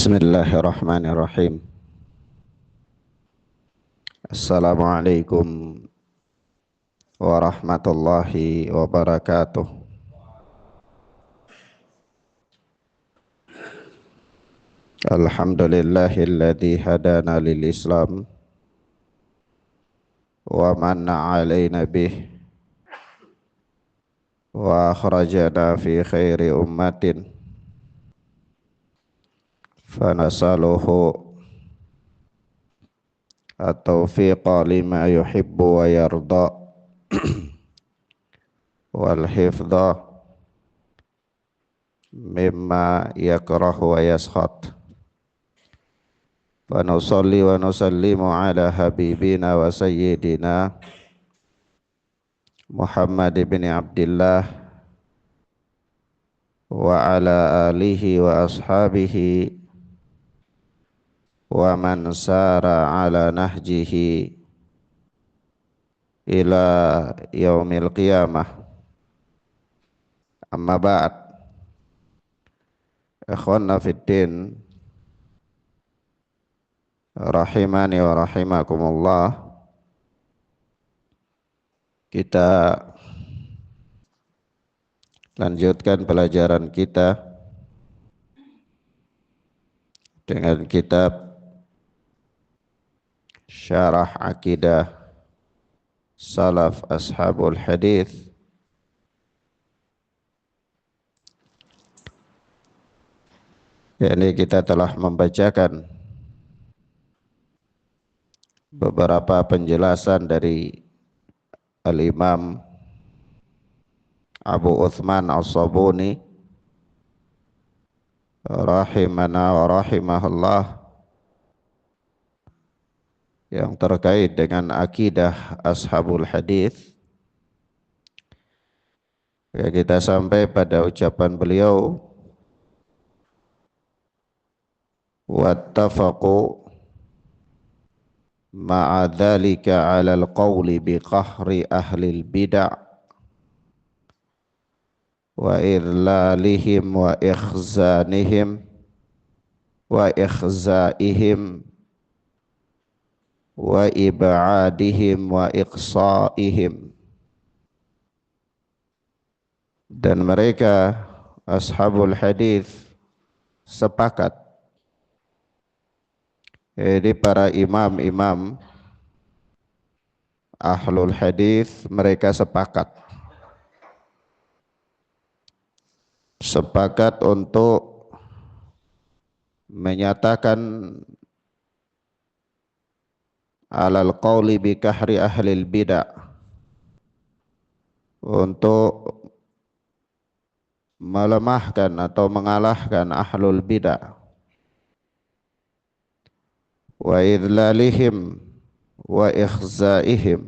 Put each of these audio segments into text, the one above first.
Bismillahirrahmanirrahim. Assalamualaikum warahmatullahi wabarakatuh. Alhamdulillahilladzi hadana lil Islam wa manna alaina bih wa akhrajana fi khairi ummatin fanasaluhu at-taufiqa lima yuhibbu wa yarda wal hifdha mimma yakrahu wa yaskhat. Wa nusalli wa nusallimu ala habibina wa sayyidina Muhammad ibn Abdillah wa ala alihi wa ashabihi wa man sara ala nahjihi ila yaumil qiyamah. Amma ba'd. Ikhwanna fiddin rahimani wa rahimakumullah. Kita lanjutkan pelajaran kita dengan kitab Syarah Aqidah Salaf Ashabul Hadith. Ini kita telah membacakan beberapa penjelasan dari Al-Imam Abu Uthman As-Sabuni rahimana wa rahimahullah yang terkait dengan akidah Ashabul Hadith. Ya, kita sampai pada ucapan beliau, wattafaqu ma'a dhalika 'ala al-qawli bi qahri ahli al-bid'ah wa idlalihim wa ikhzanihim wa ikhzaihim wa ib'adihim wa iqsa'ihim. Dan mereka Ashabul Hadith sepakat, jadi para imam-imam Ahlul Hadith mereka sepakat untuk menyatakan alal qawli bi kahri ahlil bid'ah, untuk melemahkan atau mengalahkan ahlul bid'ah, wa idlalihim wa ikhzaihim,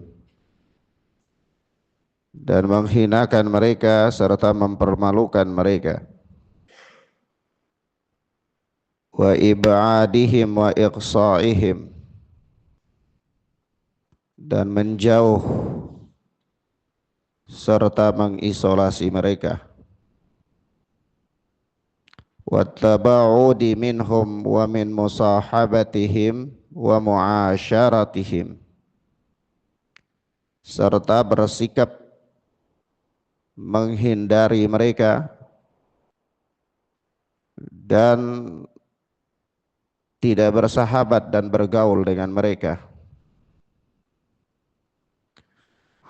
dan menghinakan mereka serta mempermalukan mereka, wa ib'adihim wa iqsa'ihim, dan menjauh serta mengisolasi mereka, wattaba'udi minhum wa min musahabatihim wa mu'asyaratihim, serta bersikap menghindari mereka dan tidak bersahabat dan bergaul dengan mereka,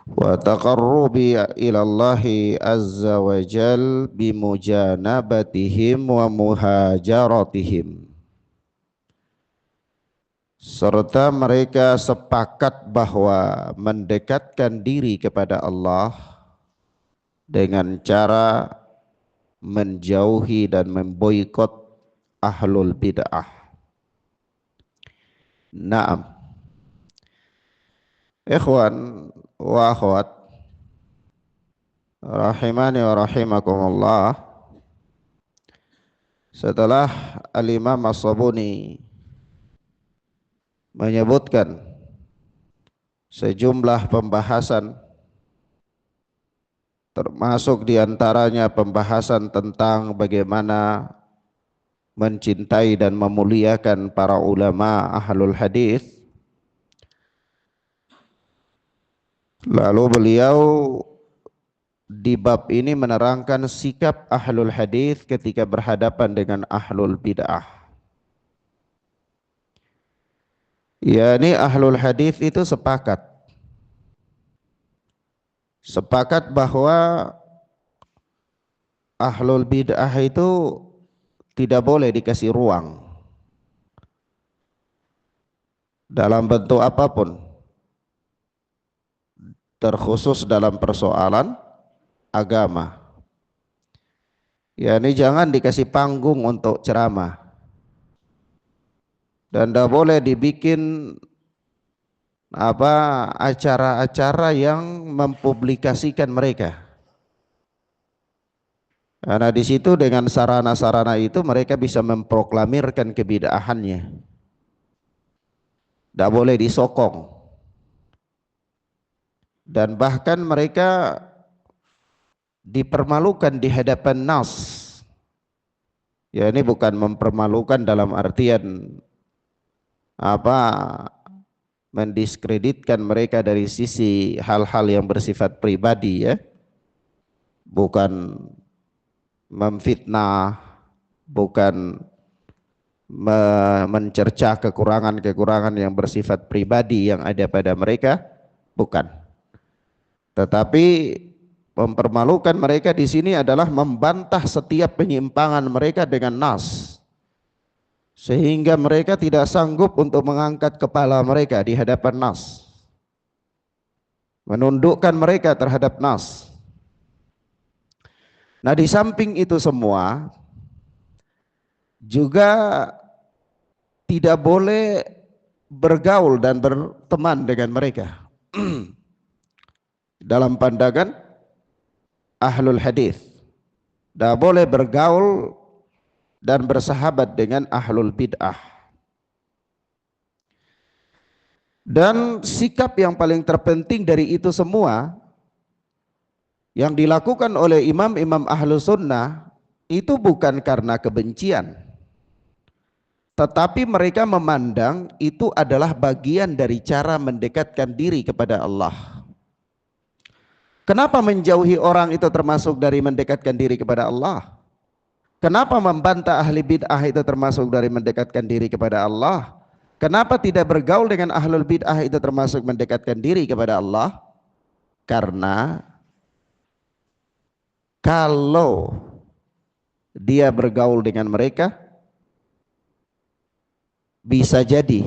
wa taqarrubi ilallahi azza wa jal bimujanabatihim wa muhajaratihim, serta mereka sepakat bahwa mendekatkan diri kepada Allah dengan cara menjauhi dan memboikot ahlul bid'ah. Naam. Ikhwan wa akhwat rahimani wa rahimakumullah, setelah Al-Imam As-Sabuni menyebutkan sejumlah pembahasan, termasuk diantaranya pembahasan tentang bagaimana mencintai dan memuliakan para ulama ahlul hadis. Lalu beliau di bab ini menerangkan sikap ahlul hadis ketika berhadapan dengan ahlul bid'ah. Yani ahlul hadis itu sepakat bahwa ahlul bid'ah itu tidak boleh dikasih ruang dalam bentuk apapun, terkhusus dalam persoalan agama. Ya, ini jangan dikasih panggung untuk ceramah, dan tidak boleh dibikin acara-acara yang mempublikasikan mereka. Karena di situ dengan sarana-sarana itu mereka bisa memproklamirkan kebid'ahannya. Tidak boleh disokong. Dan bahkan mereka dipermalukan di hadapan nas. Ya, ini bukan mempermalukan dalam artian mendiskreditkan mereka dari sisi hal-hal yang bersifat pribadi, ya. Bukan memfitnah, bukan mencerca kekurangan-kekurangan yang bersifat pribadi yang ada pada mereka, bukan. Tetapi mempermalukan mereka di sini adalah membantah setiap penyimpangan mereka dengan nas, sehingga mereka tidak sanggup untuk mengangkat kepala mereka di hadapan nas, menundukkan mereka terhadap nas. Nah, di samping itu semua juga tidak boleh bergaul dan berteman dengan mereka dalam pandangan ahlul hadis. Tidak boleh bergaul dan bersahabat dengan ahlul bid'ah. Dan sikap yang paling terpenting dari itu semua yang dilakukan oleh imam-imam ahlu sunnah itu bukan karena kebencian, tetapi mereka memandang itu adalah bagian dari cara mendekatkan diri kepada Allah. Kenapa menjauhi orang itu termasuk dari mendekatkan diri kepada Allah? Kenapa membantah ahli bid'ah itu termasuk dari mendekatkan diri kepada Allah? Kenapa tidak bergaul dengan ahlul bid'ah itu termasuk mendekatkan diri kepada Allah? Karena kalau dia bergaul dengan mereka, bisa jadi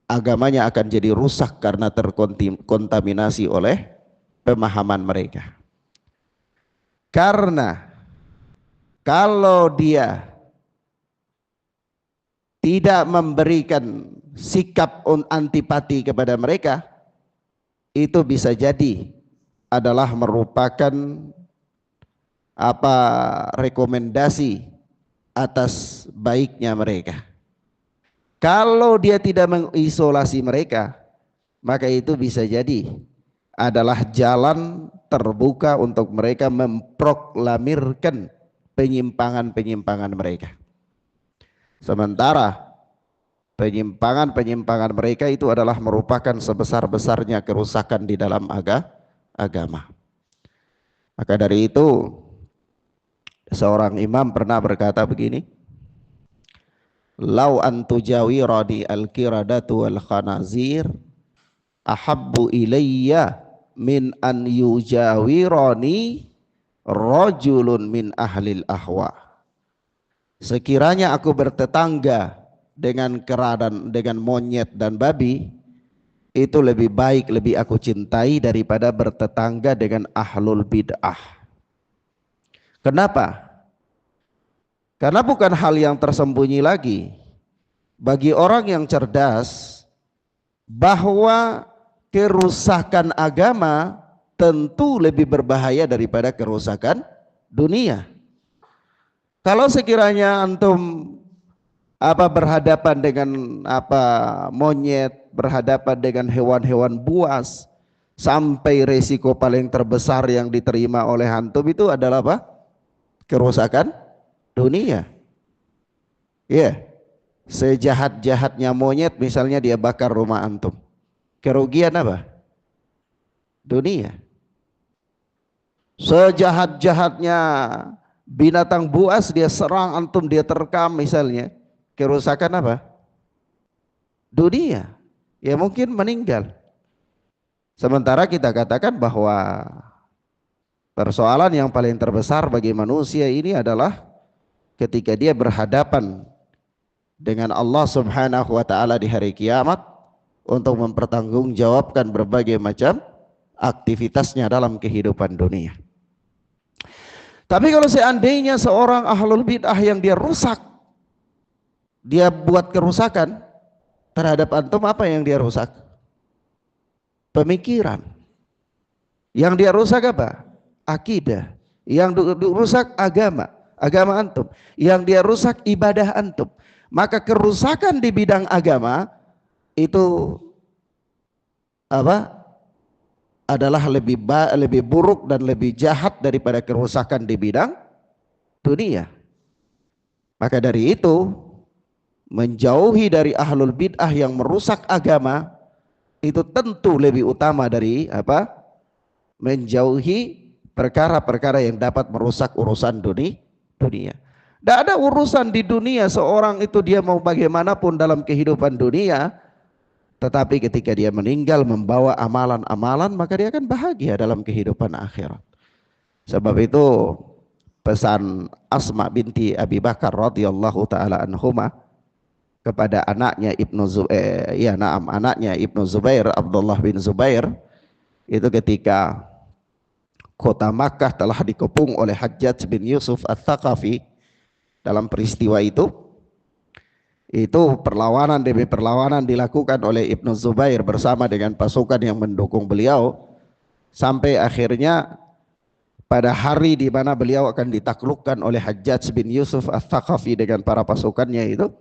agamanya akan jadi rusak karena terkontaminasi oleh pemahaman mereka. Karena kalau dia tidak memberikan sikap antipati kepada mereka, itu bisa jadi adalah merupakan rekomendasi atas baiknya mereka. Kalau dia tidak mengisolasi mereka, maka itu bisa jadi adalah jalan terbuka untuk mereka memproklamirkan penyimpangan-penyimpangan mereka. Sementara penyimpangan-penyimpangan mereka itu adalah merupakan sebesar-besarnya kerusakan di dalam agama. Maka dari itu seorang imam pernah berkata begini, lau antujawiradi al-kiradatu wal khanazir ahabbu ilayya min an yujawirani rajulun min ahlil ahwa. Sekiranya aku bertetangga dengan kera dan dengan monyet dan babi, itu lebih baik, lebih aku cintai daripada bertetangga dengan ahlul bid'ah. Kenapa? Karena bukan hal yang tersembunyi lagi bagi orang yang cerdas bahwa kerusakan agama tentu lebih berbahaya daripada kerusakan dunia. Kalau sekiranya antum berhadapan dengan monyet, berhadapan dengan hewan-hewan buas, sampai resiko paling terbesar yang diterima oleh antum itu adalah kerusakan dunia. Iya, sejahat-jahatnya monyet misalnya dia bakar rumah antum. Kerugian apa? Dunia. Sejahat-jahatnya binatang buas dia serang antum, dia terkam misalnya. Kerusakan apa? Dunia. Ya mungkin meninggal. Sementara kita katakan bahwa persoalan yang paling terbesar bagi manusia ini adalah ketika dia berhadapan dengan Allah Subhanahu wa taala di hari kiamat untuk mempertanggungjawabkan berbagai macam aktivitasnya dalam kehidupan dunia. Tapi kalau seandainya seorang ahlul bid'ah yang dia rusak, dia buat kerusakan terhadap antum, apa yang dia rusak? Pemikiran. Yang dia rusak apa? Akidah. Yang rusak agama, agama antum. Yang dia rusak ibadah antum. Maka kerusakan di bidang agama itu apa? Adalah lebih buruk dan lebih jahat daripada kerusakan di bidang dunia. Maka dari itu, menjauhi dari ahlul bid'ah yang merusak agama itu tentu lebih utama dari apa? Menjauhi perkara-perkara yang dapat merusak urusan dunia. Tidak ada urusan di dunia seorang itu dia mau bagaimanapun dalam kehidupan dunia, tetapi ketika dia meninggal membawa amalan-amalan, maka dia akan bahagia dalam kehidupan akhirat. Sebab itu pesan Asma binti Abi Bakar radhiyallahu taala anhuma kepada anaknya Ibnu Zubair, Abdullah bin Zubair, itu ketika kota Makkah telah dikepung oleh Hajjaj bin Yusuf Ats-Tsaqafi. Dalam peristiwa itu perlawanan demi perlawanan dilakukan oleh Ibnu Zubair bersama dengan pasukan yang mendukung beliau, sampai akhirnya pada hari di mana beliau akan ditaklukkan oleh Hajjaj bin Yusuf Ats-Tsaqafi dengan para pasukannya itu,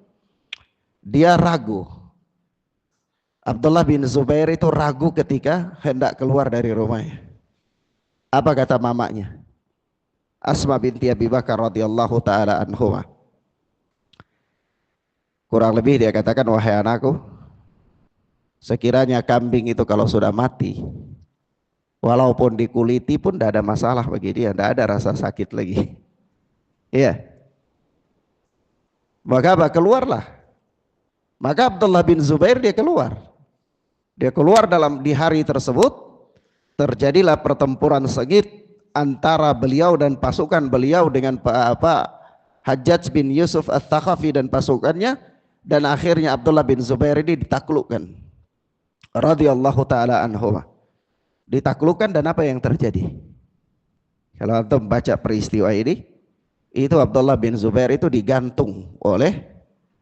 dia ragu. Abdullah bin Zubair itu ragu ketika hendak keluar dari rumahnya. Apa kata mamanya? Asma binti Abi Bakar radhiyallahu taala anhuma. Kurang lebih dia katakan, wahai anakku, sekiranya kambing itu kalau sudah mati, walaupun dikuliti pun tidak ada masalah bagi dia, tidak ada rasa sakit lagi. Iya. Maka apa? Keluarlah. Maka Abdullah bin Zubair dia keluar. Dia keluar di hari tersebut terjadilah pertempuran sengit antara beliau dan pasukan beliau dengan Hajjaj bin Yusuf Ats-Tsaqafi dan pasukannya, dan akhirnya Abdullah bin Zubair ini ditaklukkan radhiyallahu taala anhu. Ditaklukkan, dan apa yang terjadi? Kalau antum baca peristiwa ini, itu Abdullah bin Zubair itu digantung oleh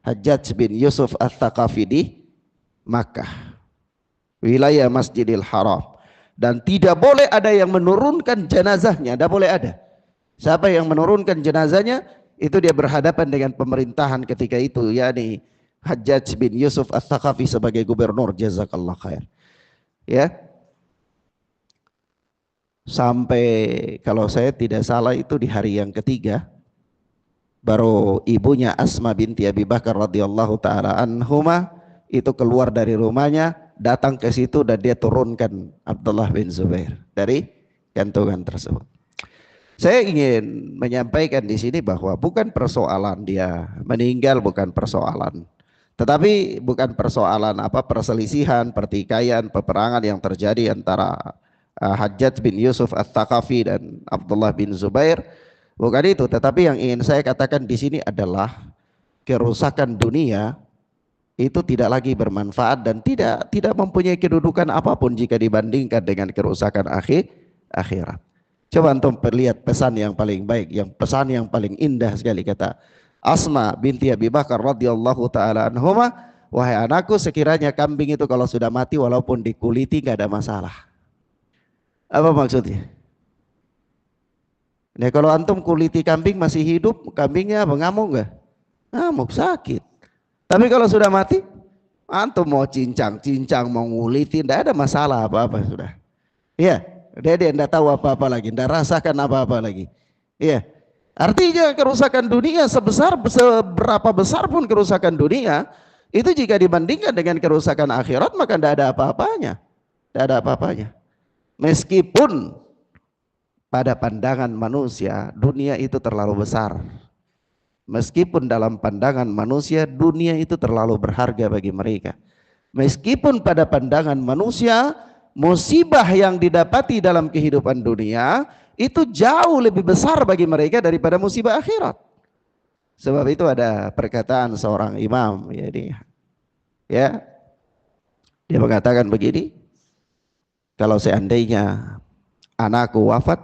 Hajjaj bin Yusuf Ats-Tsaqafi di Makkah, wilayah Masjidil Haram. Dan tidak boleh ada yang menurunkan jenazahnya, tidak boleh ada. Siapa yang menurunkan jenazahnya, itu dia berhadapan dengan pemerintahan ketika itu, yakni Hajjaj bin Yusuf Ats-Tsaqafi sebagai gubernur, jazakallah khair. Ya. Sampai kalau saya tidak salah itu di hari yang ketiga, baru ibunya Asma binti Abi Bakar radhiyallahu taala anhuma itu keluar dari rumahnya, datang ke situ, dan dia turunkan Abdullah bin Zubair dari gantungan tersebut. Saya ingin menyampaikan di sini bahwa bukan persoalan dia meninggal, bukan persoalan, tetapi bukan persoalan perselisihan, pertikaian, peperangan yang terjadi antara Hajjaj bin Yusuf Ats-Tsaqafi dan Abdullah bin Zubair, bukan itu. Tetapi yang ingin saya katakan di sini adalah kerusakan dunia itu tidak lagi bermanfaat dan tidak mempunyai kedudukan apapun jika dibandingkan dengan kerusakan akhirat. Coba antum lihat pesan yang paling baik, pesan yang paling indah sekali, kata Asma binti Abi Bakar radhiyallahu taala anhuma, wahai anakku, sekiranya kambing itu kalau sudah mati walaupun dikuliti nggak ada masalah. Apa maksudnya? Nah, kalau antum kuliti kambing masih hidup, kambingnya ngamuk nggak? Ngamuk, sakit. Tapi kalau sudah mati, antum mau cincang, mau ngulitin, tidak ada masalah apa-apa sudah. Iya, dia tidak tahu apa-apa lagi, tidak rasakan apa-apa lagi. Iya, Artinya kerusakan dunia seberapa besar pun kerusakan dunia, itu jika dibandingkan dengan kerusakan akhirat maka tidak ada apa-apanya. Tidak ada apa-apanya. Meskipun pada pandangan manusia dunia itu terlalu besar. Meskipun dalam pandangan manusia dunia itu terlalu berharga bagi mereka. Meskipun pada pandangan manusia musibah yang didapati dalam kehidupan dunia itu jauh lebih besar bagi mereka daripada musibah akhirat. Sebab itu ada perkataan seorang imam, dia mengatakan begini, kalau seandainya anakku wafat,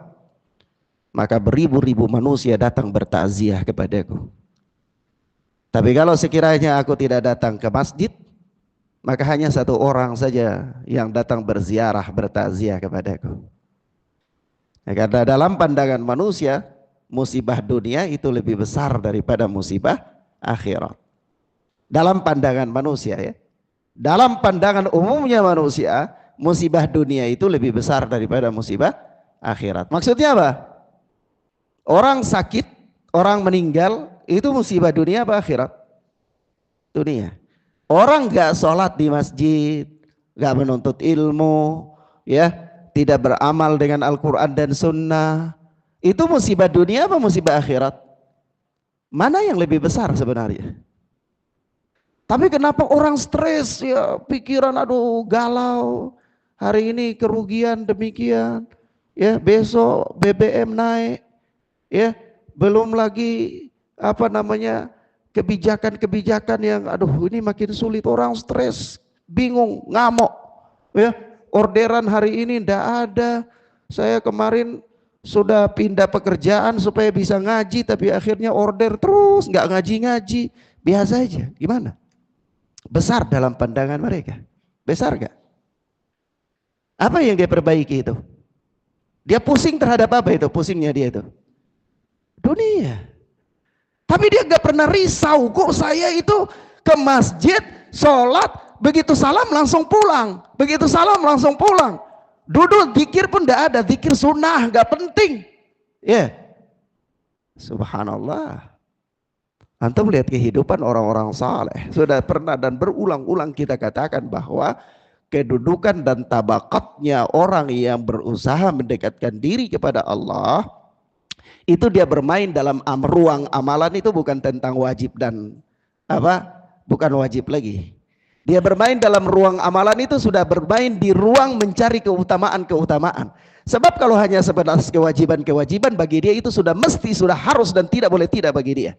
maka beribu-ribu manusia datang bertakziah kepadaku. Tapi kalau sekiranya aku tidak datang ke masjid, maka hanya satu orang saja yang datang berziarah bertakziah kepadaku. Karena dalam pandangan manusia musibah dunia itu lebih besar daripada musibah akhirat. Dalam pandangan manusia ya. Dalam pandangan umumnya manusia, musibah dunia itu lebih besar daripada musibah akhirat. Maksudnya apa? Orang sakit, orang meninggal, itu musibah dunia apa akhirat? Dunia. Orang gak sholat di masjid, gak menuntut ilmu, ya, tidak beramal dengan Al-Quran dan Sunnah, itu musibah dunia apa musibah akhirat? Mana yang lebih besar sebenarnya? Tapi kenapa orang stres ya, pikiran aduh galau, hari ini kerugian demikian, ya besok BBM naik, ya belum lagi kebijakan-kebijakan yang aduh ini makin sulit, orang stres, bingung, ngamuk, ya orderan hari ini ndak ada, saya kemarin sudah pindah pekerjaan supaya bisa ngaji tapi akhirnya order terus nggak ngaji-ngaji, biasa aja, gimana? Besar dalam pandangan mereka, besar gak? Apa yang dia perbaiki itu? Dia pusing terhadap apa itu? Pusingnya dia itu dunia. Tapi dia gak pernah risau, kok saya itu ke masjid, sholat, begitu salam langsung pulang, begitu salam langsung pulang. Duduk, zikir pun gak ada, zikir sunnah, gak penting. Ya, subhanallah. Antum lihat kehidupan orang-orang saleh. Sudah pernah dan berulang-ulang kita katakan bahwa kedudukan dan tabaqatnya orang yang berusaha mendekatkan diri kepada Allah, itu dia bermain dalam ruang amalan itu bukan tentang wajib dan bukan wajib lagi. Dia bermain dalam ruang amalan itu sudah bermain di ruang mencari keutamaan-keutamaan. Sebab kalau hanya sebatas kewajiban-kewajiban bagi dia itu sudah mesti, sudah harus dan tidak boleh tidak bagi dia.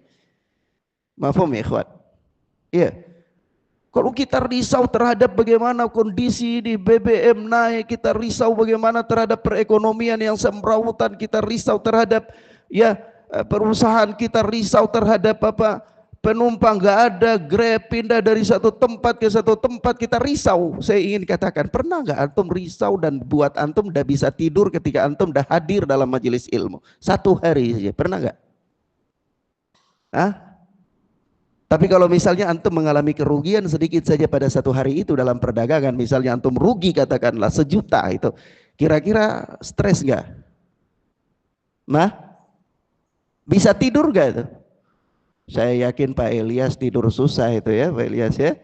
Mafhum ya ikhwan? Iya. Kalau kita risau terhadap bagaimana kondisi di BBM naik, kita risau bagaimana terhadap perekonomian yang semrawutan, kita risau terhadap perusahaan, kita risau terhadap penumpang nggak ada, Grab pindah dari satu tempat ke satu tempat, kita risau. Saya ingin katakan, pernah nggak antum risau dan buat antum udah bisa tidur ketika antum udah hadir dalam majelis ilmu? Satu hari saja, pernah nggak? Hah? Tapi kalau misalnya antum mengalami kerugian sedikit saja pada satu hari itu dalam perdagangan, misalnya antum rugi katakanlah 1 juta itu, kira-kira stres nggak? Bisa tidur nggak itu? Saya yakin Pak Ilyas tidur susah itu ya, Pak Ilyas ya.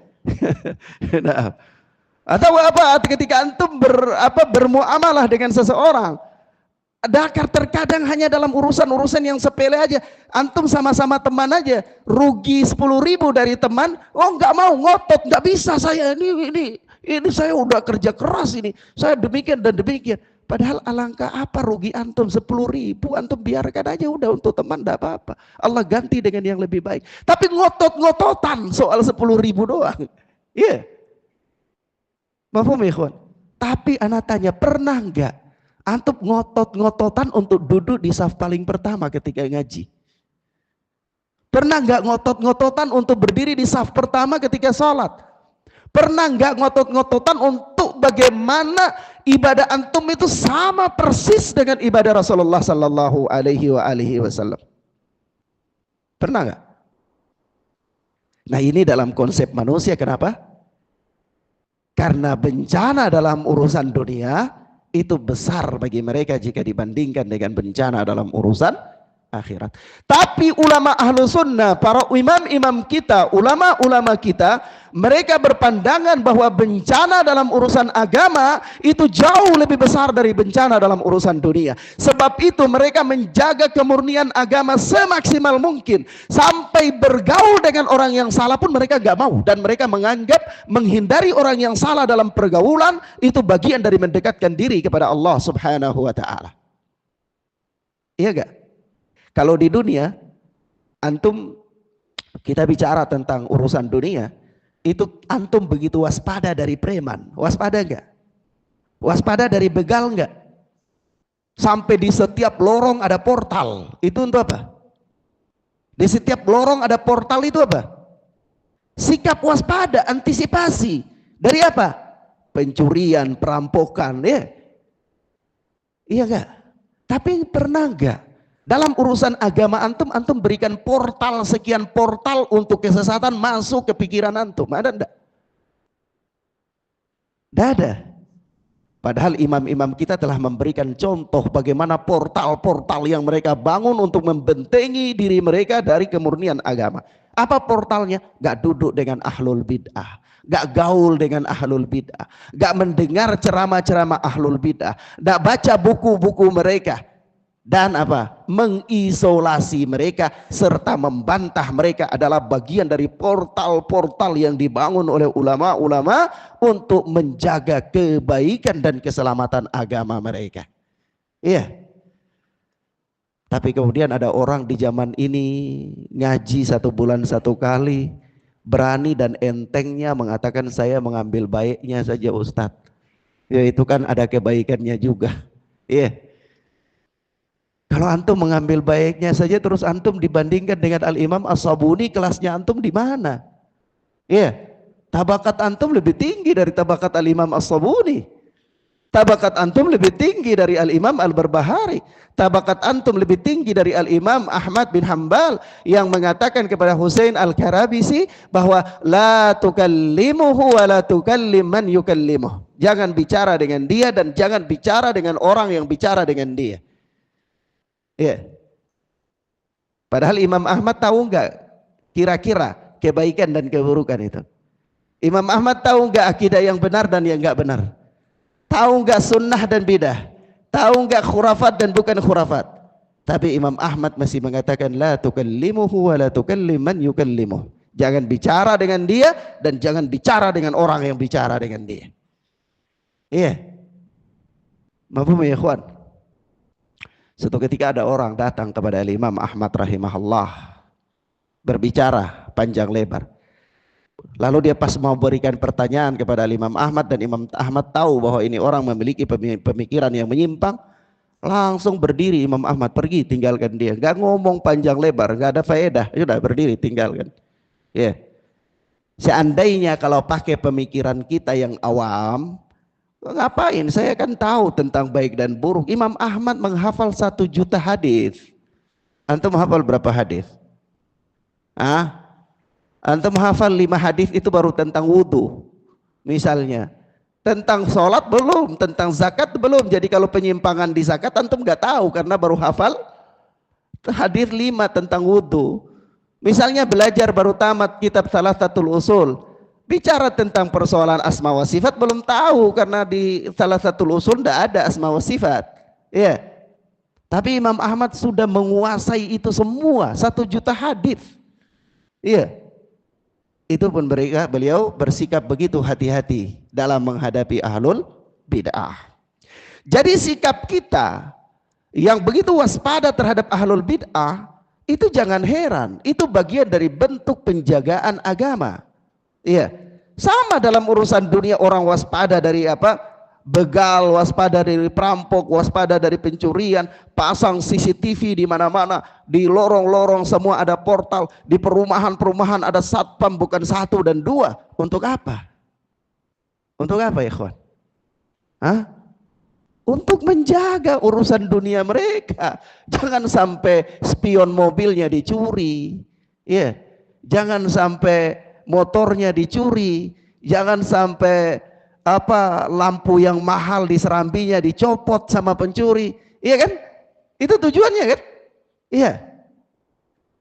Nah, atau ketika antum bermuamalah dengan seseorang, terkadang hanya dalam urusan-urusan yang sepele aja, antum sama-sama teman aja, rugi 10.000 dari teman, nggak mau, ngotot, nggak bisa saya, ini saya udah kerja keras ini, saya demikian dan demikian. Padahal alangkah apa rugi antum 10.000, antum biarkan aja udah untuk teman, enggak apa-apa. Allah ganti dengan yang lebih baik. Tapi ngotot-ngototan soal 10.000 doang. Iya. Mafhum ya ikhwan? Tapi anak tanya, pernah enggak antum ngotot-ngototan untuk duduk di saf paling pertama ketika ngaji? Pernah enggak ngotot-ngototan untuk berdiri di saf pertama ketika sholat? Pernah enggak ngotot-ngototan untuk bagaimana ibadah antum itu sama persis dengan ibadah Rasulullah sallallahu alaihi wasallam? Pernah enggak? Nah, ini dalam konsep manusia, kenapa? Karena bencana dalam urusan dunia itu besar bagi mereka jika dibandingkan dengan bencana dalam urusan akhirat. Tapi ulama ahlu sunnah, para imam-imam kita, ulama-ulama kita, mereka berpandangan bahwa bencana dalam urusan agama itu jauh lebih besar dari bencana dalam urusan dunia. Sebab itu mereka menjaga kemurnian agama semaksimal mungkin. Sampai bergaul dengan orang yang salah pun mereka gak mau. Dan mereka menganggap menghindari orang yang salah dalam pergaulan itu bagian dari mendekatkan diri kepada Allah subhanahu wa ta'ala. Iya gak? Kalau di dunia, antum, kita bicara tentang urusan dunia, itu antum begitu waspada dari preman. Waspada enggak? Waspada dari begal enggak? Sampai di setiap lorong ada portal. Itu untuk apa? Di setiap lorong ada portal itu apa? Sikap waspada, antisipasi. Dari apa? Pencurian, perampokan, ya. Iya enggak? Tapi pernah enggak dalam urusan agama antum berikan portal, sekian portal untuk kesesatan masuk ke pikiran antum? Ada enggak? Tidak ada. Padahal imam-imam kita telah memberikan contoh bagaimana portal-portal yang mereka bangun untuk membentengi diri mereka dari kemurnian agama. Apa portalnya? Gak duduk dengan ahlul bid'ah, gak gaul dengan ahlul bid'ah, gak mendengar ceramah-ceramah ahlul bid'ah, gak baca buku-buku mereka. Dan apa? Mengisolasi mereka serta membantah mereka adalah bagian dari portal-portal yang dibangun oleh ulama-ulama untuk menjaga kebaikan dan keselamatan agama mereka. Iya. Tapi kemudian ada orang di zaman ini ngaji 1 bulan 1 kali, berani dan entengnya mengatakan saya mengambil baiknya saja Ustadz. Ya itu kan ada kebaikannya juga. Iya. Kalau antum mengambil baiknya saja terus antum dibandingkan dengan Al-Imam As-Sabuni, kelasnya antum di mana? Iya. Tabakat antum lebih tinggi dari tabakat Al-Imam As-Sabuni. Tabakat antum lebih tinggi dari Al-Imam Al-Barbahari. Tabakat antum lebih tinggi dari Al-Imam Ahmad bin Hanbal yang mengatakan kepada Husain Al-Karabisi bahwa la tukallimuhu wa la tukallim man yukallimuh. Jangan bicara dengan dia dan jangan bicara dengan orang yang bicara dengan dia. Ya. Padahal Imam Ahmad tahu enggak kira-kira kebaikan dan keburukan itu? Imam Ahmad tahu enggak akidah yang benar dan yang enggak benar? Tahu enggak sunnah dan bidah? Tahu enggak khurafat dan bukan khurafat? Tapi Imam Ahmad masih mengatakan la tukallimuhu wa la tukallim man yukallimuh. Jangan bicara dengan dia dan jangan bicara dengan orang yang bicara dengan dia. Iya. Mafhum ya ikhwan? Suatu ketika ada orang datang kepada Imam Ahmad rahimahullah, berbicara panjang lebar. Lalu dia pas mau berikan pertanyaan kepada Imam Ahmad dan Imam Ahmad tahu bahwa ini orang memiliki pemikiran yang menyimpang, langsung berdiri Imam Ahmad, pergi tinggalkan dia. Gak ngomong panjang lebar, gak ada faedah, sudah berdiri tinggalkan. Ya. Seandainya kalau pakai pemikiran kita yang awam, ngapain? Saya kan tahu tentang baik dan buruk. Imam Ahmad menghafal 1 juta hadis. Antum hafal berapa hadis? Antum hafal 5 hadis itu baru tentang wudu. Misalnya. Tentang sholat belum, tentang zakat belum. Jadi kalau penyimpangan di zakat antum nggak tahu karena baru hafal hadis 5 tentang wudu. Misalnya belajar baru tamat kitab Thalathatul Usul. Bicara tentang persoalan asma wa sifat belum tahu karena di salah satu usul tidak ada asma wa sifat. Ya. Tapi Imam Ahmad sudah menguasai itu semua, 1 juta hadis. Iya. Itu pun beliau bersikap begitu hati-hati dalam menghadapi ahlul bid'ah. Jadi sikap kita yang begitu waspada terhadap ahlul bid'ah itu jangan heran, itu bagian dari bentuk penjagaan agama. Iya, sama dalam urusan dunia orang waspada dari apa? Begal, waspada dari perampok, waspada dari pencurian, pasang CCTV di mana-mana, di lorong-lorong semua ada portal, di perumahan-perumahan ada satpam bukan 1 dan 2. Untuk apa? Untuk apa ya kawan? Untuk menjaga urusan dunia mereka. Jangan sampai spion mobilnya dicuri. Iya, jangan sampai motornya dicuri, jangan sampai lampu yang mahal di serambinya dicopot sama pencuri. Iya kan? Itu tujuannya kan? Iya.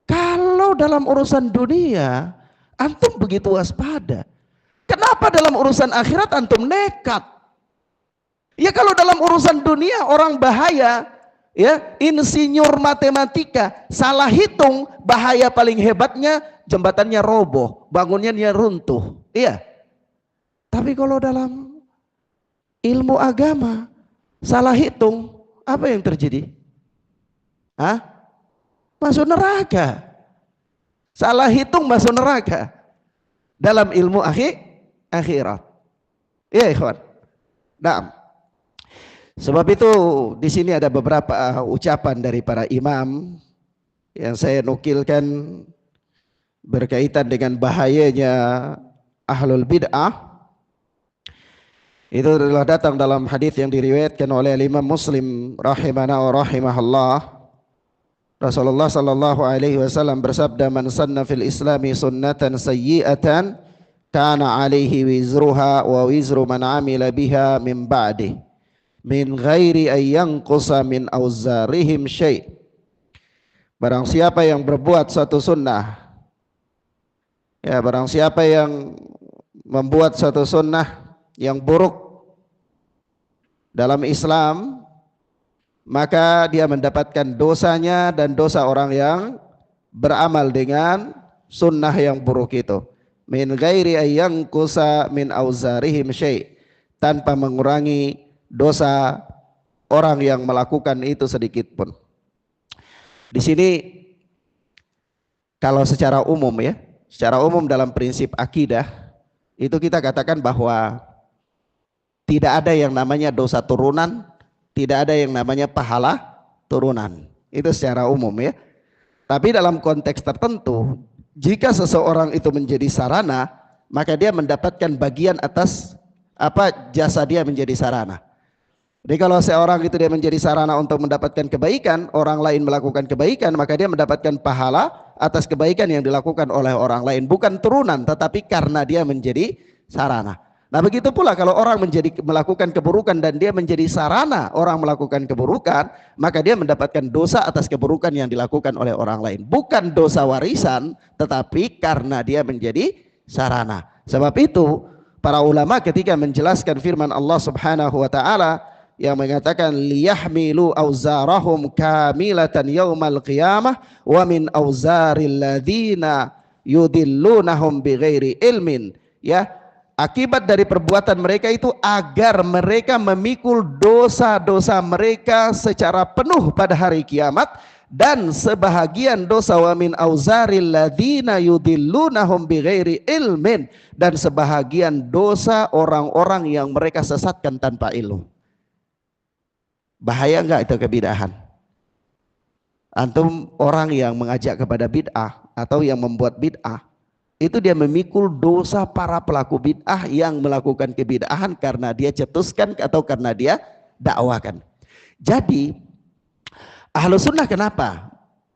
Kalau dalam urusan dunia antum begitu waspada, kenapa dalam urusan akhirat antum nekat? Ya kalau dalam urusan dunia orang bahaya, ya insinyur matematika salah hitung, bahaya paling hebatnya jembatannya roboh, bangunannya runtuh. Iya. Tapi kalau dalam ilmu agama salah hitung, apa yang terjadi? Hah? Masuk neraka. Salah hitung masuk neraka. Dalam ilmu akhirat. Iya, ikhwan. Nah, sebab itu di sini ada beberapa ucapan dari para imam yang saya nukilkan berkaitan dengan bahayanya ahlul bid'ah. Itu adalah datang dalam hadis yang diriwayatkan oleh Imam Muslim rahimana wa rahimahullah. Rasulullah sallallahu alaihi wasallam bersabda, "Man sanna fil islami sunnatan sayyi'atan kana alaihi wizruha wa wizru man amila biha min ba'di min ghairi ay yanqusa min auzarihim syai'." Barang siapa yang berbuat suatu sunnah, ya barang siapa yang membuat suatu sunnah yang buruk dalam Islam, maka dia mendapatkan dosanya dan dosa orang yang beramal dengan sunnah yang buruk itu. Min ghairi ayyang kusa min auzarihim syai', tanpa mengurangi dosa orang yang melakukan itu sedikit pun. Di sini kalau secara umum ya, secara umum dalam prinsip akidah itu kita katakan bahwa tidak ada yang namanya dosa turunan, tidak ada yang namanya pahala turunan. Itu secara umum ya. Tapi dalam konteks tertentu, jika seseorang itu menjadi sarana, maka dia mendapatkan bagian atas jasa dia menjadi sarana. Jadi kalau seorang itu dia menjadi sarana untuk mendapatkan kebaikan, orang lain melakukan kebaikan, maka dia mendapatkan pahala atas kebaikan yang dilakukan oleh orang lain, bukan turunan, tetapi karena dia menjadi sarana. Nah begitu pula kalau orang melakukan keburukan dan dia menjadi sarana orang melakukan keburukan, maka dia mendapatkan dosa atas keburukan yang dilakukan oleh orang lain. Bukan dosa warisan, tetapi karena dia menjadi sarana. Sebab itu para ulama ketika menjelaskan firman Allah Subhanahu wa taala yang mengatakan liyahmilu auzarahum kamilatan yaumal qiyamah wa min auzaril ladzina yudillunahum bighairi ilmin, ya. Akibat dari perbuatan mereka itu agar mereka memikul dosa-dosa mereka secara penuh pada hari kiamat, dan sebahagian dosa wa min auzaril ladzina yudillunahum bighairi ilmin, dan sebahagian dosa orang-orang yang mereka sesatkan tanpa ilmu. Bahaya enggak itu kebid'ahan? Antum orang yang mengajak kepada bid'ah atau yang membuat bid'ah, itu dia memikul dosa para pelaku bid'ah yang melakukan kebid'ahan karena dia cetuskan atau karena dia dakwakan. Jadi Ahlus Sunnah kenapa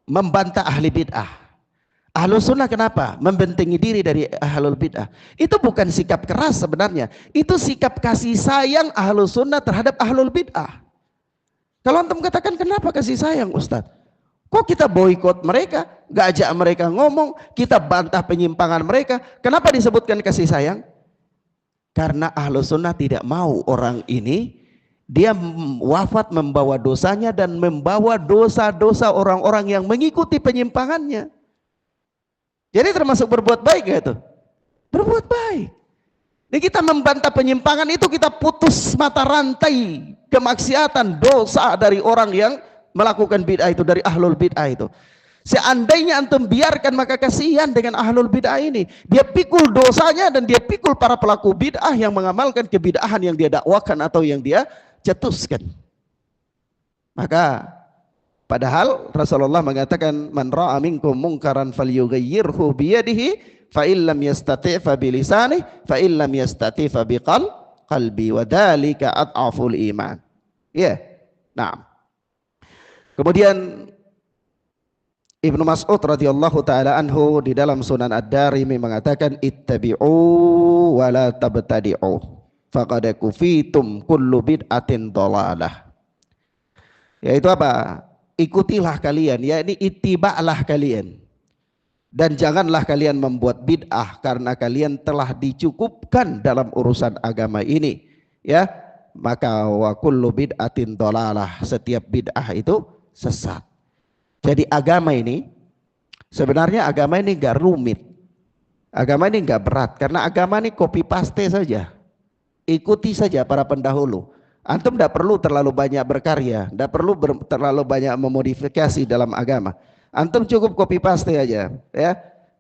membantah ahli bid'ah? Ahlus Sunnah kenapa membentengi diri dari ahlul bid'ah? Itu bukan sikap keras sebenarnya, itu sikap kasih sayang Ahlus Sunnah terhadap ahlul bid'ah. Kalau antum katakan kenapa kasih sayang Ustadz? Kok kita boikot mereka, gak ajak mereka ngomong, kita bantah penyimpangan mereka? Kenapa disebutkan kasih sayang? Karena Ahlus Sunnah tidak mau orang ini dia wafat membawa dosanya dan membawa dosa-dosa orang-orang yang mengikuti penyimpangannya. Jadi termasuk berbuat baik gak itu? Berbuat baik. Ini kita membantah penyimpangan itu, kita putus mata rantai kemaksiatan, dosa dari orang yang melakukan bid'ah itu, dari ahlul bid'ah itu. Seandainya antum biarkan, maka kasihan dengan ahlul bid'ah ini. Dia pikul dosanya dan dia pikul para pelaku bid'ah yang mengamalkan kebid'ahan yang dia dakwakan atau yang dia cetuskan. Maka padahal Rasulullah mengatakan, man ra'a minkum munkaran falyughayyirhu biyadihi fa illam yastati' fa bilisanihi fa illam yastati' fa biqalbi wa dzalika adhaful iman. Ya. Nah. Kemudian Ibnu Mas'ud radhiyallahu taala anhu di dalam Sunan Ad-Darimi mengatakan, ittabi'u wa la tabtadi'u faqad kufitum kullu bid'atin dhalalah. Yaitu apa? ikutilah kalian, yakni ittiba'lah kalian. Dan janganlah kalian membuat bid'ah, karena kalian telah dicukupkan dalam urusan agama ini. Ya, maka wa kullu bid'atin dhalalah, setiap bid'ah itu sesat. Jadi agama ini sebenarnya agama ini enggak rumit. Agama ini enggak berat, karena agama ini copy paste saja. Ikuti saja para pendahulu. Antum tidak perlu terlalu banyak berkarya, tidak perlu terlalu banyak memodifikasi dalam agama. Antum cukup copy paste aja, ya.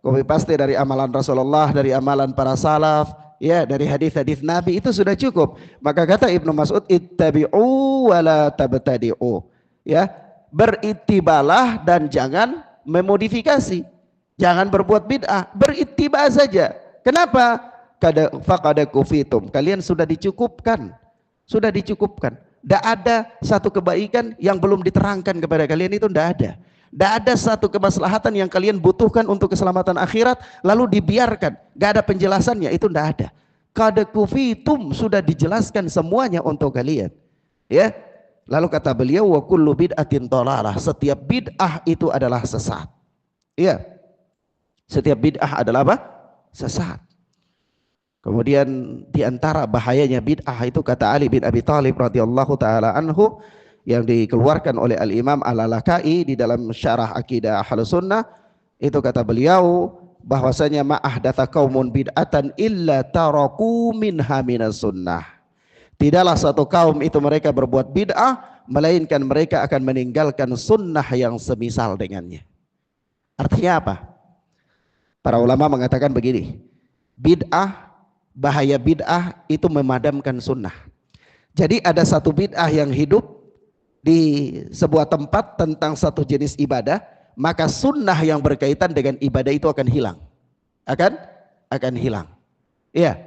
Copy paste dari amalan Rasulullah, dari amalan para salaf, ya, dari hadis-hadis Nabi, itu sudah cukup. Maka kata Ibnu Mas'ud, ittabi'u wa la tabtadi'u. Ya, berittibalah dan jangan memodifikasi. Jangan berbuat bid'ah, berittiba saja. Kenapa? Faqad kufitum. Kalian sudah dicukupkan. Sudah dicukupkan. Tidak ada satu kebaikan yang belum diterangkan kepada kalian, itu tidak ada. Tidak ada satu kemaslahatan yang kalian butuhkan untuk keselamatan akhirat lalu dibiarkan, gak ada penjelasannya, itu tidak ada. Qad kufitum, sudah dijelaskan semuanya untuk kalian. Ya. Lalu kata beliau, wa kullu bid'atin dhalalah, setiap bid'ah itu adalah sesat. Ya. Setiap bid'ah adalah apa? Sesat. Kemudian di antara bahayanya bid'ah itu, kata Ali bin Abi Thalib radhiyallahu taala anhu, yang dikeluarkan oleh Al-Imam Al-Lalakai di dalam syarah akidah Ahlus Sunnah, itu kata beliau bahwasanya ma'ahdatha qaumun bid'atan illa taraku minha minas sunnah. Tidaklah satu kaum itu mereka berbuat bid'ah melainkan mereka akan meninggalkan sunnah yang semisal dengannya. Artinya apa? Para ulama mengatakan begini, bid'ah, bahaya bid'ah itu memadamkan sunnah. Jadi ada satu bid'ah yang hidup di sebuah tempat tentang satu jenis ibadah, maka sunnah yang berkaitan dengan ibadah itu akan hilang. Akan hilang. Iya.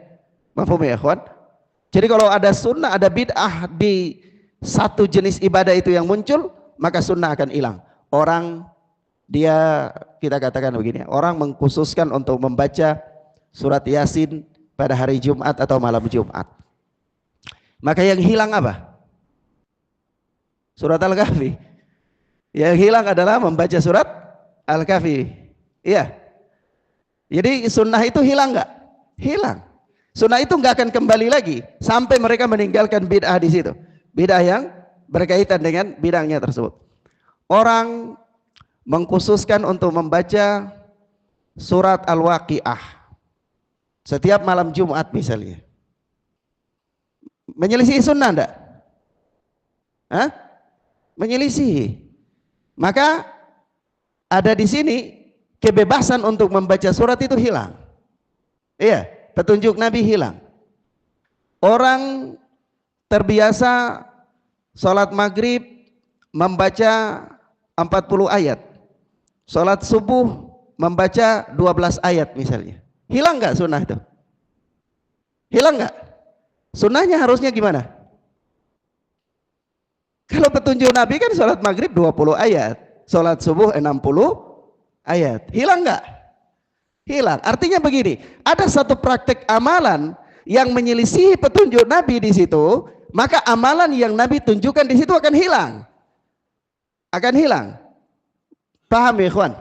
Mafhum ya, ikhwan? Jadi kalau ada sunnah, ada bid'ah di satu jenis ibadah itu yang muncul, maka sunnah akan hilang. Orang kita katakan begini, orang mengkhususkan untuk membaca surat Yasin pada hari Jumat atau malam Jumat. Maka yang hilang apa? Surat Al-Kahfi. Yang hilang adalah membaca surat Al-Kahfi. Iya. Jadi sunnah itu hilang enggak? Hilang. Sunnah itu enggak akan kembali lagi sampai mereka meninggalkan bid'ah di situ. Bid'ah yang berkaitan dengan bidangnya tersebut. Orang mengkhususkan untuk membaca surat Al-Waqiah setiap malam Jumat misalnya. Menyelisih sunnah enggak? Hah? Menyelisih. Maka ada di sini kebebasan untuk membaca surat itu hilang. Iya, petunjuk Nabi hilang. Orang terbiasa sholat maghrib membaca 40 ayat, sholat subuh membaca 12 ayat misalnya. Hilang nggak sunnah itu? Hilang nggak? Sunnahnya harusnya gimana? Kalau petunjuk Nabi kan sholat maghrib 20 ayat, sholat subuh 60 ayat. Hilang nggak? Hilang. Artinya begini, ada satu praktek amalan yang menyelisihi petunjuk Nabi di situ, maka amalan yang Nabi tunjukkan di situ akan hilang. Akan hilang. Paham ya, ikhwan?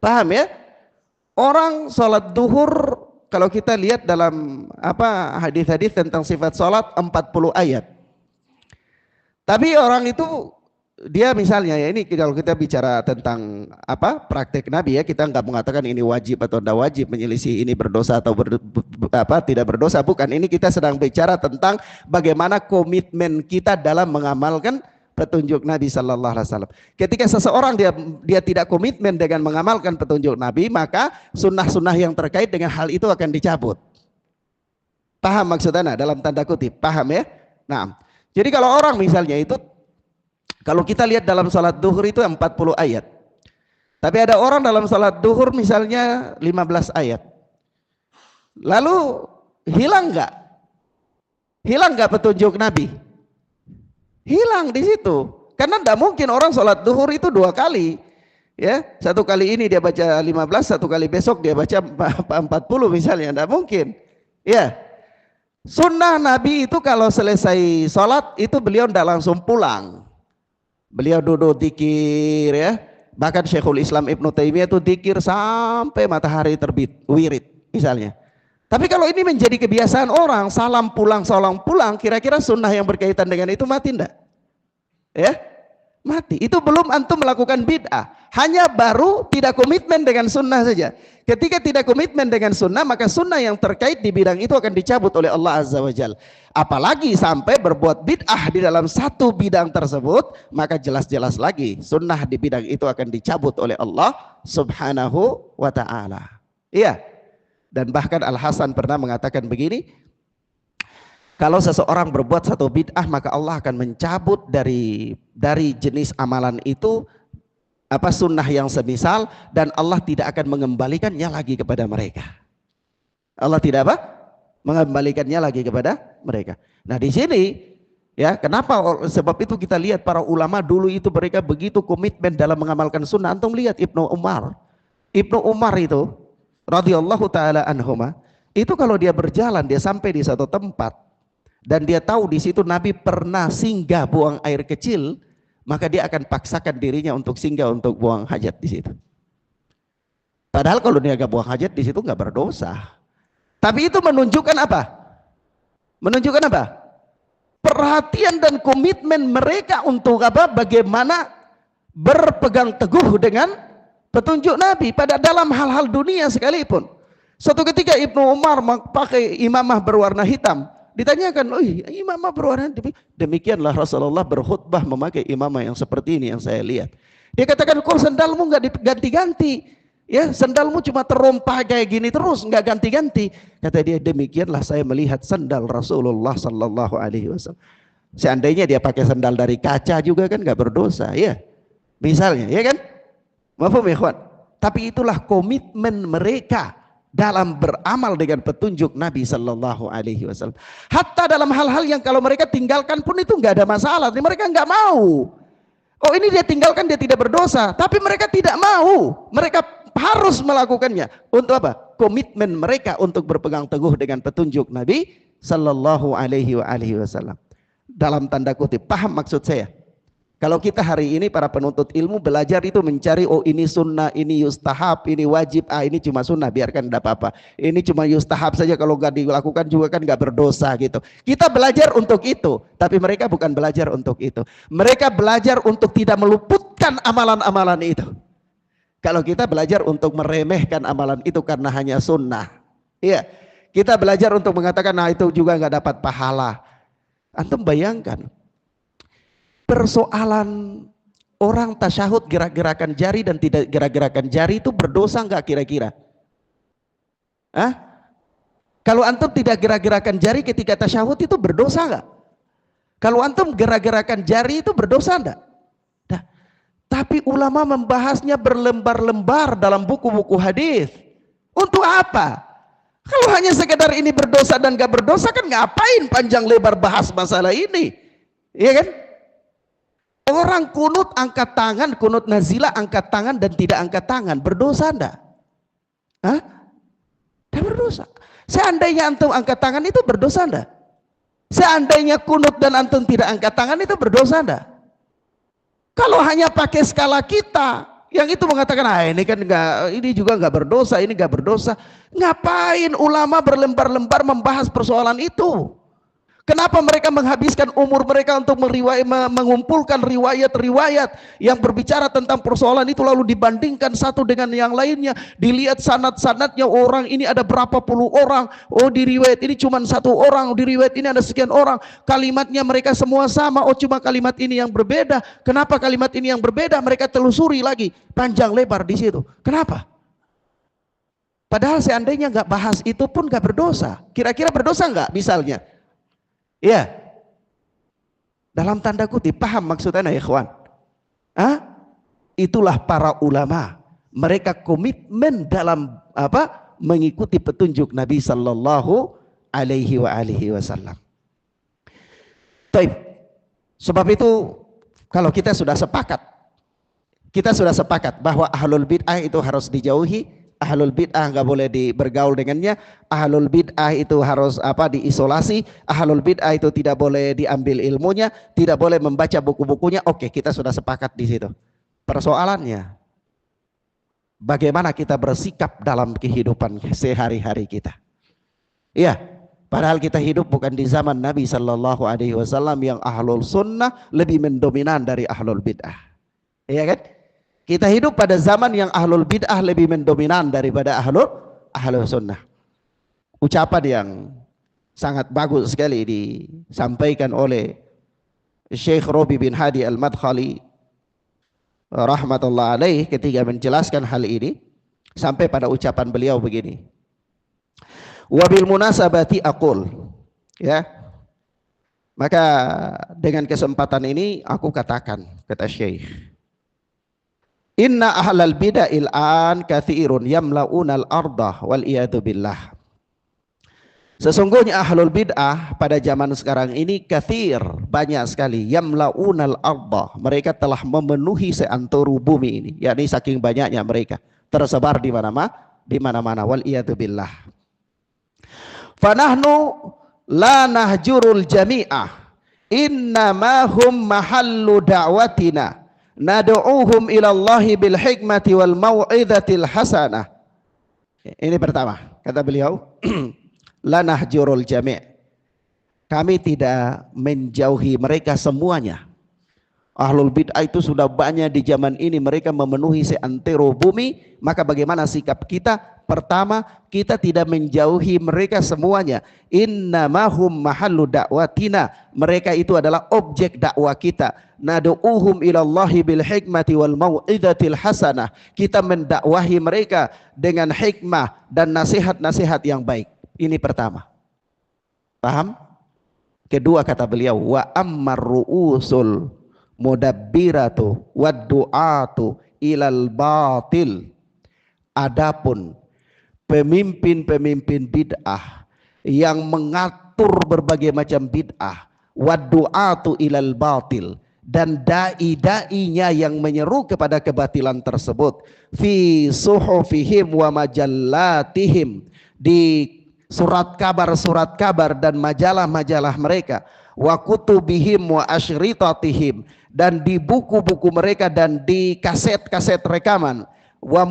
Paham ya? Orang sholat duhur, kalau kita lihat dalam hadis-hadis tentang sifat sholat 40 ayat. Tapi orang itu dia misalnya ya, ini kalau kita bicara tentang praktek Nabi ya, kita nggak mengatakan ini wajib atau tidak wajib, menyelisih ini berdosa atau tidak berdosa, bukan. Ini kita sedang bicara tentang bagaimana komitmen kita dalam mengamalkan petunjuk Nabi Sallallahu Alaihi Wasallam. Ketika seseorang dia tidak komitmen dengan mengamalkan petunjuk Nabi, maka sunnah-sunnah yang terkait dengan hal itu akan dicabut. Paham maksudnya dalam tanda kutip? Paham ya? Nah. Jadi kalau orang misalnya itu, kalau kita lihat dalam salat duhur itu 40 ayat. Tapi ada orang dalam salat duhur misalnya 15 ayat. Lalu hilang enggak? Hilang enggak petunjuk Nabi? Hilang di situ. Karena tidak mungkin orang salat duhur itu 2 kali. Ya, satu kali ini dia baca 15, satu kali besok dia baca 40 misalnya, tidak mungkin. Ya. Sunnah Nabi itu kalau selesai sholat itu beliau tidak langsung pulang. Beliau duduk zikir ya. Bahkan Syekhul Islam Ibnu Taimiyah itu zikir sampai matahari terbit, wirid misalnya. Tapi kalau ini menjadi kebiasaan orang, salam pulang, kira-kira sunnah yang berkaitan dengan itu mati enggak? Ya, mati. Itu belum antum melakukan bid'ah. Hanya baru tidak komitmen dengan sunnah saja. Ketika tidak komitmen dengan sunnah, maka sunnah yang terkait di bidang itu akan dicabut oleh Allah Azza wa Jalla. Apalagi sampai berbuat bid'ah di dalam satu bidang tersebut, maka jelas-jelas lagi sunnah di bidang itu akan dicabut oleh Allah Subhanahu wa ta'ala. Iya. Dan bahkan Al-Hasan pernah mengatakan begini, kalau seseorang berbuat satu bid'ah, maka Allah akan mencabut dari jenis amalan itu sunnah yang semisal, dan Allah tidak akan mengembalikannya lagi kepada mereka. Allah tidak mengembalikannya lagi kepada mereka. Nah di sini ya, kenapa? Sebab itu kita lihat para ulama dulu itu mereka begitu komitmen dalam mengamalkan sunnah. Antum lihat Ibnu Umar itu radhiyallahu taala anhuma, itu kalau dia berjalan, dia sampai di satu tempat dan dia tahu di situ Nabi pernah singgah buang air kecil, maka dia akan paksakan dirinya untuk singgah untuk buang hajat di situ. Padahal kalau dia nggak buang hajat di situ nggak berdosa. Tapi itu menunjukkan apa? Menunjukkan apa? Perhatian dan komitmen mereka untuk apa? Bagaimana berpegang teguh dengan petunjuk Nabi pada dalam hal-hal dunia sekalipun. Suatu ketika Ibnu Umar pakai imamah berwarna hitam. Ditanyakan, "Oh, imamah berwarna hitam?" Demikianlah Rasulullah berkhutbah memakai imamah yang seperti ini yang saya lihat. Dia katakan, "Kok sandalmu nggak diganti-ganti? Ya, sandalmu cuma terompah kayak gini terus, nggak ganti-ganti." Kata dia, "Demikianlah saya melihat sandal Rasulullah sallallahu alaihi wasallam." Seandainya dia pakai sandal dari kaca juga kan nggak berdosa, ya. Misalnya, ya kan? Mafhum ya, ikhwan? Tapi itulah komitmen mereka dalam beramal dengan petunjuk Nabi sallallahu alaihi wasallam. Hatta dalam hal-hal yang kalau mereka tinggalkan pun itu nggak ada masalah. Mereka nggak mau. Oh, ini dia tinggalkan, dia tidak berdosa. Tapi mereka tidak mau. Mereka harus melakukannya. Untuk apa? Komitmen mereka untuk berpegang teguh dengan petunjuk Nabi sallallahu alaihi wasallam. Dalam tanda kutip, paham maksud saya? Kalau kita hari ini para penuntut ilmu belajar itu mencari, oh ini sunnah, ini yustahab, ini wajib, ini cuma sunnah, biarkan tidak apa-apa. Ini cuma yustahab saja, kalau nggak dilakukan juga kan nggak berdosa gitu. Kita belajar untuk itu, tapi mereka bukan belajar untuk itu. Mereka belajar untuk tidak meluputkan amalan-amalan itu. Kalau kita belajar untuk meremehkan amalan itu karena hanya sunnah, iya. Kita belajar untuk mengatakan, nah itu juga nggak dapat pahala. Antum bayangkan. Persoalan orang tasyahud gerak-gerakan jari dan tidak gerak-gerakan jari itu berdosa nggak kira-kira? Kalau antum tidak gerak-gerakan jari ketika tasyahud itu berdosa nggak? Kalau antum gerak-gerakan jari itu berdosa nggak? Nah, tapi ulama membahasnya berlembar-lembar dalam buku-buku hadis. Untuk apa? Kalau hanya sekedar ini berdosa dan nggak berdosa kan ngapain panjang lebar bahas masalah ini? Iya kan? Orang kunut angkat tangan, kunut nazilah angkat tangan dan tidak angkat tangan, berdosa enggak? Tidak berdosa. Seandainya antum angkat tangan itu berdosa enggak? Seandainya kunut dan antum tidak angkat tangan itu berdosa enggak? Kalau hanya pakai skala kita, yang itu mengatakan, ini kan enggak, ini juga enggak berdosa, ini enggak berdosa. Ngapain ulama berlembar-lembar membahas persoalan itu? Kenapa mereka menghabiskan umur mereka untuk mengumpulkan riwayat-riwayat yang berbicara tentang persoalan itu, lalu dibandingkan satu dengan yang lainnya, dilihat sanad-sanadnya, orang ini ada berapa puluh orang, oh di riwayat ini cuma satu orang, di riwayat ini ada sekian orang, kalimatnya mereka semua sama, oh cuma kalimat ini yang berbeda. Kenapa kalimat ini yang berbeda? Mereka telusuri lagi panjang lebar di situ. Kenapa? Padahal seandainya nggak bahas itu pun nggak berdosa. Kira-kira berdosa nggak misalnya? Ya, dalam tanda kutip, paham maksudnya ya ikhwan? Itulah para ulama. Mereka komitmen dalam mengikuti petunjuk Nabi sallallahu alaihi wasallam. Taib. Sebab itu kalau kita sudah sepakat bahwa ahlul bid'ah itu harus dijauhi, Ahlul bid'ah nggak boleh bergaul dengannya. Ahlul bid'ah itu harus diisolasi. Ahlul bid'ah itu tidak boleh diambil ilmunya, tidak boleh membaca buku-bukunya. Oke, kita sudah sepakat di situ. Persoalannya, bagaimana kita bersikap dalam kehidupan sehari-hari kita? Iya, padahal kita hidup bukan di zaman Nabi Shallallahu Alaihi Wasallam yang ahlul sunnah lebih mendominan dari ahlul bid'ah. Iya kan? Kita hidup pada zaman yang ahlul bid'ah lebih mendominan daripada ahlul sunnah. Ucapan yang sangat bagus sekali disampaikan oleh Syekh Robi bin Hadi Al-Madkhali rahmatullah alaih ketika menjelaskan hal ini, sampai pada ucapan beliau begini. Wabil munasabati aqul, ya. Maka dengan kesempatan ini aku katakan, kata Syekh, inna ahlal bid'ah an kathirun yamla'unal ardah wal iyadu billah. Sesungguhnya ahlul bid'ah pada zaman sekarang ini kathir, banyak sekali, yamla'unal ardah, mereka telah memenuhi seantero bumi ini, yakni saking banyaknya mereka tersebar di mana-mana, wal iyadu billah. Fanahnu la nahjurul jami'ah innama hum mahallu da'watina nad'uuhum ilallahi bil hikmati wal mau'izatil hasanah. Ini pertama, kata beliau, la nahjurul jami', kami tidak menjauhi mereka semuanya. Ahlul bid'ah itu sudah banyak di zaman ini, mereka memenuhi seantero bumi. Maka bagaimana sikap kita? Pertama, kita tidak menjauhi mereka semuanya. Innamahum mahallu da'watina, mereka itu adalah objek dakwah kita. Nad'uuhum ilallahi bil hikmati wal mau'izatil hasanah, kita mendakwahi mereka dengan hikmah dan nasihat-nasihat yang baik. Ini pertama. Paham? Kedua, kata beliau, wa ammar ru'usul mudabbiratu wad du'atu ilal batil. Adapun pemimpin-pemimpin bid'ah yang mengatur berbagai macam bid'ah, wad du'atu ilal batil, dan dai-dainya yang menyeru kepada kebatilan tersebut, fi suhufihim wa majallatihim, di surat kabar dan majalah-majalah mereka, wa kutubihim wa asyritatihim, dan di buku-buku mereka dan di kaset-kaset rekaman, wa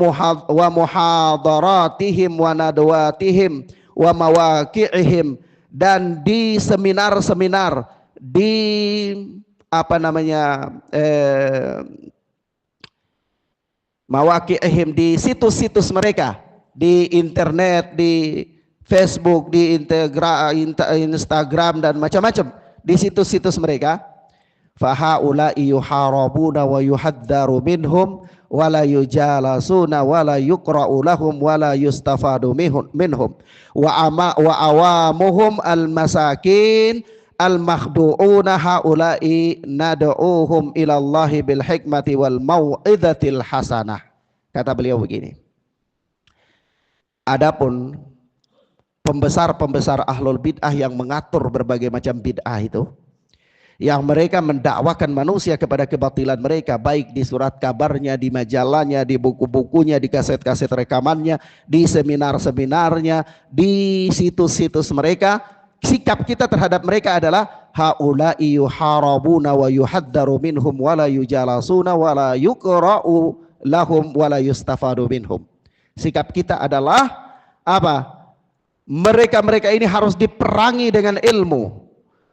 muhadaratihim wa nadwatihim wa mawaqi'ihim, dan di seminar-seminar, di mawaqi'ihim, di situs-situs mereka, di internet, di Facebook, di Instagram dan macam-macam, di situs-situs mereka. Fahaula'i yuharabuna wa yuhaddaru minhum wala yujalasuna wala yuqra'u lahum wala yustafadu minhum wa awamuhum al-masakin al-makhdu'una haula'i nad'uuhum ilallahi bil hikmati wal mau'izatil hasanah. Kata beliau begini, adapun pembesar-pembesar ahlul bid'ah yang mengatur berbagai macam bid'ah itu, yang mereka mendakwakan manusia kepada kebatilan mereka, baik di surat kabarnya, di majalahnya, di buku-bukunya, di kaset-kaset rekamannya, di seminar-seminarnya, di situs-situs mereka, sikap kita terhadap mereka adalah haula'i yuharabuna wa yuhaddaru minhum wa la yujalasuna wa la yuqra'u lahum wa la yustafadu minhum. Sikap kita adalah apa? Mereka-mereka ini harus diperangi dengan ilmu.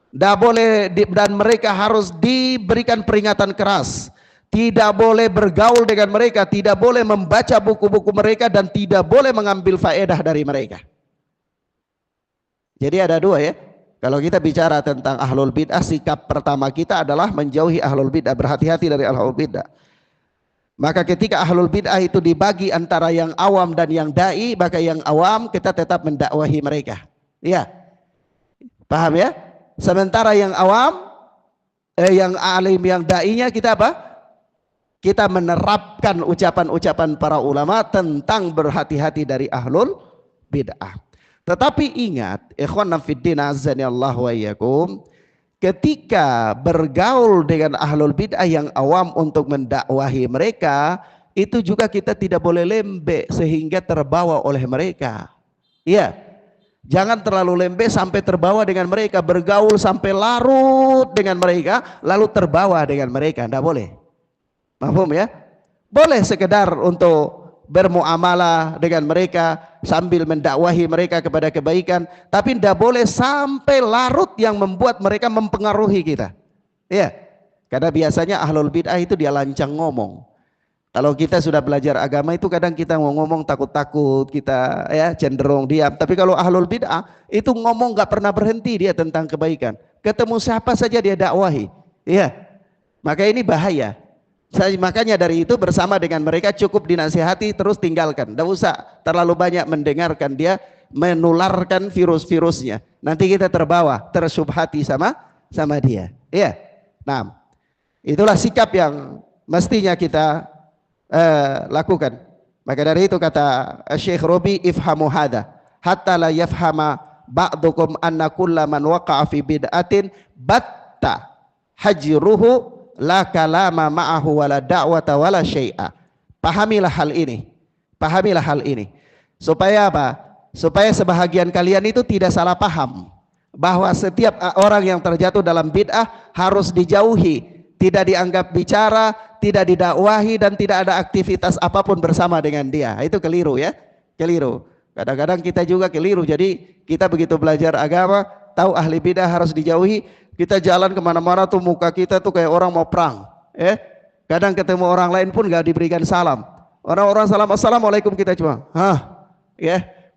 Tidak boleh dan mereka harus diberikan peringatan keras. Tidak boleh bergaul dengan mereka, tidak boleh membaca buku-buku mereka, dan tidak boleh mengambil faedah dari mereka. Jadi ada dua ya. Kalau kita bicara tentang ahlul bid'ah, sikap pertama kita adalah menjauhi ahlul bid'ah, berhati-hati dari ahlul bid'ah. Maka ketika ahlul bid'ah itu dibagi antara yang awam dan yang dai, maka yang awam kita tetap mendakwahi mereka. Iya. Paham ya? Sementara yang awam, yang alim, yang dai-nya kita apa? Kita menerapkan ucapan-ucapan para ulama tentang berhati-hati dari ahlul bid'ah. Tetapi ingat, ikhwan fiddin azani Allah wa iyyakum, ketika bergaul dengan ahlul bid'ah yang awam untuk mendakwahi mereka, itu juga kita tidak boleh lembek sehingga terbawa oleh mereka. Iya, jangan terlalu lembek sampai terbawa dengan mereka, bergaul sampai larut dengan mereka, lalu terbawa dengan mereka. Tidak boleh. Paham ya? Boleh sekedar untuk bermuamalah dengan mereka sambil mendakwahi mereka kepada kebaikan, tapi tidak boleh sampai larut yang membuat mereka mempengaruhi kita. Ya, karena biasanya ahlul bid'ah itu dia lancang ngomong. Kalau kita sudah belajar agama itu kadang kita mau ngomong takut-takut, kita ya cenderung diam. Tapi kalau ahlul bid'ah itu ngomong nggak pernah berhenti dia tentang kebaikan. Ketemu siapa saja dia dakwahi. Iya. Maka ini bahaya. Makanya dari itu bersama dengan mereka cukup dinasihati terus tinggalkan. Tidak usah terlalu banyak mendengarkan dia menularkan virus-virusnya. Nanti kita terbawa, tersubhati sama dia. Iya. Nah, itulah sikap yang mestinya kita lakukan. Maka dari itu kata Syekh Robi, ifhamu hadha hatta la yafhama ba'dukum anna kulla man waqa'a fi bid'atin batta hajruhu la kalama ma'ahu wala da'wata wala syai'a. Pahamilah hal ini. Pahamilah hal ini. Supaya apa? Supaya sebahagian kalian itu tidak salah paham bahwa setiap orang yang terjatuh dalam bid'ah harus dijauhi, tidak dianggap bicara, tidak didakwahi, dan tidak ada aktivitas apapun bersama dengan dia. Itu keliru ya. Keliru. Kadang-kadang kita juga keliru. Jadi kita begitu belajar agama, tahu ahli bid'ah harus dijauhi, kita jalan kemana-mana tuh muka kita tuh kayak orang mau perang. Kadang ketemu orang lain pun gak diberikan salam. Orang-orang salam assalamualaikum, kita cuma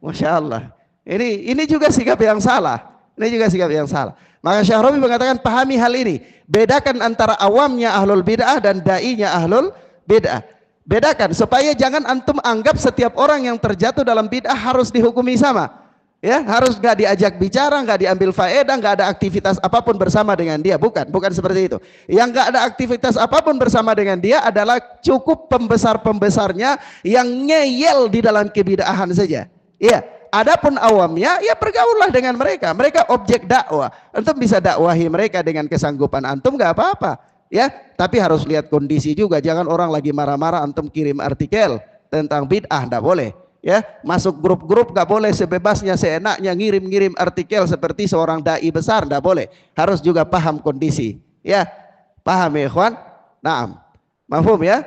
masya Allah. Ini juga sikap yang salah. Ini juga sikap yang salah. Maka Syekh Rabi mengatakan pahami hal ini. Bedakan antara awamnya ahlul bid'ah dan da'inya ahlul bid'ah. Bedakan supaya jangan antum anggap setiap orang yang terjatuh dalam bid'ah harus dihukumi sama. Ya, harus gak diajak bicara, gak diambil faedah, gak ada aktivitas apapun bersama dengan dia. Bukan seperti itu. Yang gak ada aktivitas apapun bersama dengan dia adalah cukup pembesar-pembesarnya yang ngeyel di dalam kebid'ahan saja. Iya. Adapun awamnya, ya bergaullah dengan mereka. Mereka objek dakwah. Antum bisa dakwahi mereka dengan kesanggupan antum, gak apa-apa. Ya, tapi harus lihat kondisi juga. Jangan orang lagi marah-marah antum kirim artikel tentang bid'ah, enggak boleh. Ya, masuk grup-grup gak boleh sebebasnya seenaknya ngirim-ngirim artikel seperti seorang dai besar, enggak boleh. Harus juga paham kondisi. Ya, paham ya ikhwan? Naam. Mafhum ya?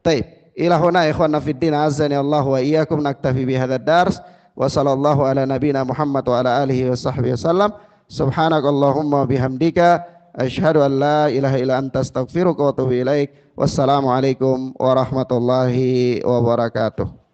Taib. Ilahuna ikhwana fiddin azani Allah wa iyyakum, naktafi bihadzal dars. Wa sallallahu ala nabina Muhammad wa ala alihi wa sahbihi wasallam. Subhanakallahumma bihamdika asyhadu an la ilaha illa anta astaghfiruka wa atubu ilaik. Wassalamualaikum warahmatullahi wabarakatuh.